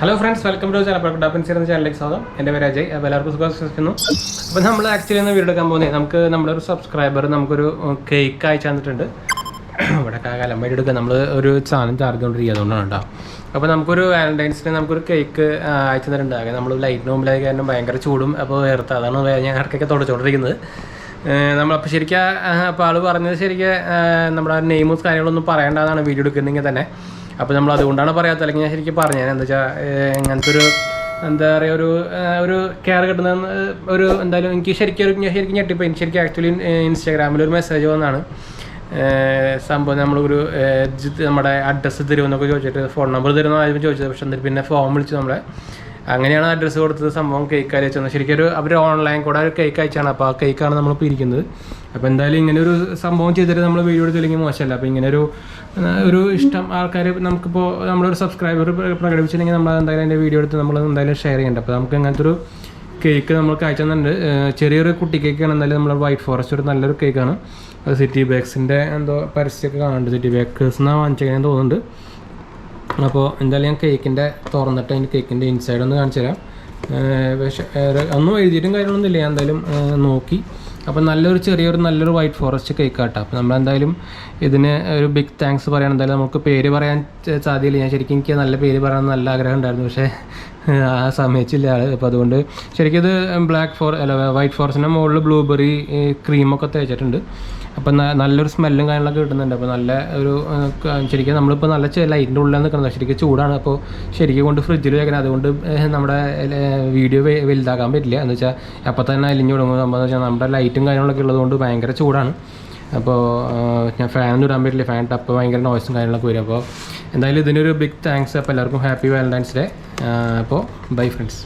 Hello friends, welcome to channel 𝙂𝙠a𝙚 ചാനലിലേക്ക് സ്വാഗതം. എൻ്റെ പേര് അജയ്. അപ്പോൾ എല്ലാവർക്കും സുഖമായിരിക്കുന്നു. അപ്പോൾ നമ്മൾ ആക്ച്വലി ഒന്ന് വീഡിയോ എടുക്കാൻ പോകുന്നത് നമ്മുടെ ഒരു സബ്സ്ക്രൈബർ നമുക്കൊരു കേക്ക് അയച്ചു തന്നിട്ടുണ്ട്. ഇവിടെ കാലമ്പായിട്ട് എടുക്കുക, നമ്മൾ ഒരു സാധനം ചാർജ് കൊണ്ടിരിക്കുക, അതുകൊണ്ടാണ് കേട്ടോ. അപ്പോൾ നമുക്കൊരു വാലന്റൈൻസിന് നമുക്കൊരു കേക്ക് അയച്ചു തന്നിട്ടുണ്ടാകും. നമ്മൾ ലൈറ്റിന് മുമ്പിലായി കാരണം ഭയങ്കര ചൂടും അപ്പോൾ വേർത്ത്, അതാണ് ഞാൻ ഇടയ്ക്കൊക്കെ തുടച്ചുകൊണ്ടിരിക്കുന്നത്. നമ്മളപ്പോൾ ശരിക്കും അപ്പോൾ ആൾ പറഞ്ഞത് ശരിക്കും നമ്മുടെ നെയിമും കാര്യങ്ങളൊന്നും പറയേണ്ടതാണ് വീഡിയോ എടുക്കുന്നെങ്കിൽ തന്നെ. അപ്പോൾ നമ്മൾ അതുകൊണ്ടാണ് പറയാത്തത്, അല്ലെങ്കിൽ ഞാൻ ശരിക്കും പറഞ്ഞു. എന്താ വെച്ചാൽ ഇങ്ങനത്തെ ഒരു എന്താ പറയുക ഒരു കെയർ കിട്ടുന്ന ഒരു എന്തായാലും എനിക്ക് ശരിക്കും ഞെട്ടിപ്പോയി. ശരിക്കും ആക്ച്വലി ഇൻസ്റ്റാഗ്രാമിലൊരു മെസ്സേജ് വന്നാണ് സംഭവം. നമ്മളൊരു നമ്മുടെ അഡ്രസ്സ് തരുമെന്നൊക്കെ ചോദിച്ചിട്ട് ഫോൺ നമ്പർ തരുമെന്ന് ആദ്യം ചോദിച്ചത്. പക്ഷെ എന്നിട്ട് പിന്നെ ഫോം വിളിച്ചു നമ്മളെ, അങ്ങനെയാണ് അഡ്രസ്സ് കൊടുത്തത്. സംഭവം കേക്ക് അയച്ചു തന്നത്. ശരിക്കും അവർ ഓൺലൈൻ കൂടെ ഒരു കേക്ക് അയച്ചാണ്. അപ്പോൾ ആ കേക്കാണ് നമ്മളിപ്പോൾ ഇരിക്കുന്നത്. അപ്പോൾ എന്തായാലും ഇങ്ങനെ ഒരു സംഭവം ചെയ്തിട്ട് നമ്മൾ വീഡിയോ എടുത്തില്ലെങ്കിൽ മോശമല്ല. അപ്പോൾ ഇങ്ങനെ ഒരു ഇഷ്ടം ആൾക്കാർ നമുക്കിപ്പോൾ നമ്മളൊരു സബ്സ്ക്രൈബർ പ്രകടിപ്പിച്ചിട്ടുണ്ടെങ്കിൽ നമ്മൾ എന്തായാലും അതിൻ്റെ വീഡിയോ എടുത്ത് നമ്മൾ എന്തായാലും ഷെയർ ചെയ്യേണ്ടത്. അപ്പോൾ നമുക്ക് അങ്ങനത്തെ ഒരു കേക്ക് നമ്മൾക്ക് അയച്ചു തന്നിട്ടുണ്ട്. ചെറിയൊരു കുട്ടി കേക്കാണ്. എന്തായാലും നമ്മൾ വൈറ്റ് ഫോറസ്റ്റ് ഒരു നല്ലൊരു കേക്കാണ്. അത് സിറ്റി ബേക്സിൻ്റെ എന്തോ പരസ്യമൊക്കെ കാണുന്നുണ്ട്. സിറ്റി ബേക്കേഴ്സ് എന്നാണ് വാങ്ങിച്ചേക്കാൻ തോന്നുന്നുണ്ട്. അപ്പോൾ എന്തായാലും ഞാൻ കേക്കിൻ്റെ തുറന്നിട്ട് അതിൻ്റെ കേക്കിൻ്റെ ഇൻസൈഡ് ഒന്ന് കാണിച്ചു തരാം. പക്ഷേ ഒന്നും എഴുതിയിട്ടും കാര്യങ്ങളൊന്നും ഇല്ല, ഞാൻ എന്തായാലും നോക്കി. അപ്പോൾ നല്ലൊരു വൈറ്റ് ഫോറസ്റ്റ് കേക്ക് ആട്ടോ. അപ്പോൾ നമ്മളെന്തായാലും ഇതിന് ഒരു ബിഗ് താങ്ക്സ് പറയാൻ. എന്തായാലും നമുക്ക് പേര് പറയാൻ സാധ്യതയില്ല. ഞാൻ ശരിക്കും എനിക്ക് നല്ല പേര് പറയാൻ നല്ല ആഗ്രഹം ഉണ്ടായിരുന്നു, പക്ഷേ ആ സമ്മതിച്ചില്ല ആൾ. അപ്പോൾ അതുകൊണ്ട് ശരിക്കും ഇത് വൈറ്റ് ഫോറസ്റ്റിൻ്റെ മുകളിൽ ബ്ലൂബെറി ക്രീമൊക്കെ തേച്ചിട്ടുണ്ട്. അപ്പം നല്ലൊരു സ്മെല്ലും കാര്യങ്ങളൊക്കെ കിട്ടുന്നുണ്ട്. അപ്പോൾ നല്ല ഒരു ശരിക്കും നമ്മളിപ്പോൾ നല്ല ലൈറ്റിൻ്റെ ഉള്ളിൽ നിൽക്കുന്നത്. ശരിക്കും ചൂടാണ്. അപ്പോൾ ശരിക്കും കൊണ്ട് ഫ്രിഡ്ജിൽ വെക്കണം. അതുകൊണ്ട് നമ്മുടെ വീഡിയോ വലുതാക്കാൻ പറ്റില്ല. എന്ന് വെച്ചാൽ അപ്പം തന്നെ അലിഞ്ഞു തുടങ്ങും. സംഭവം വെച്ചാൽ നമ്മുടെ ലൈറ്റും കാര്യങ്ങളൊക്കെ ഉള്ളതുകൊണ്ട് ഭയങ്കര ചൂടാണ്. അപ്പോൾ ഞാൻ ഫാനൊന്നും ഇടാൻ പറ്റില്ല. ഫാൻ ടപ്പ് ഭയങ്കര നോയ്സും കാര്യങ്ങളൊക്കെ വരും. അപ്പോൾ എന്തായാലും ഇതിനൊരു ബിഗ് താങ്ക്സ്. അപ്പോൾ എല്ലാവർക്കും ഹാപ്പി വാലന്റൈൻസ് ഡേ. അപ്പോൾ ബൈ ഫ്രണ്ട്സ്.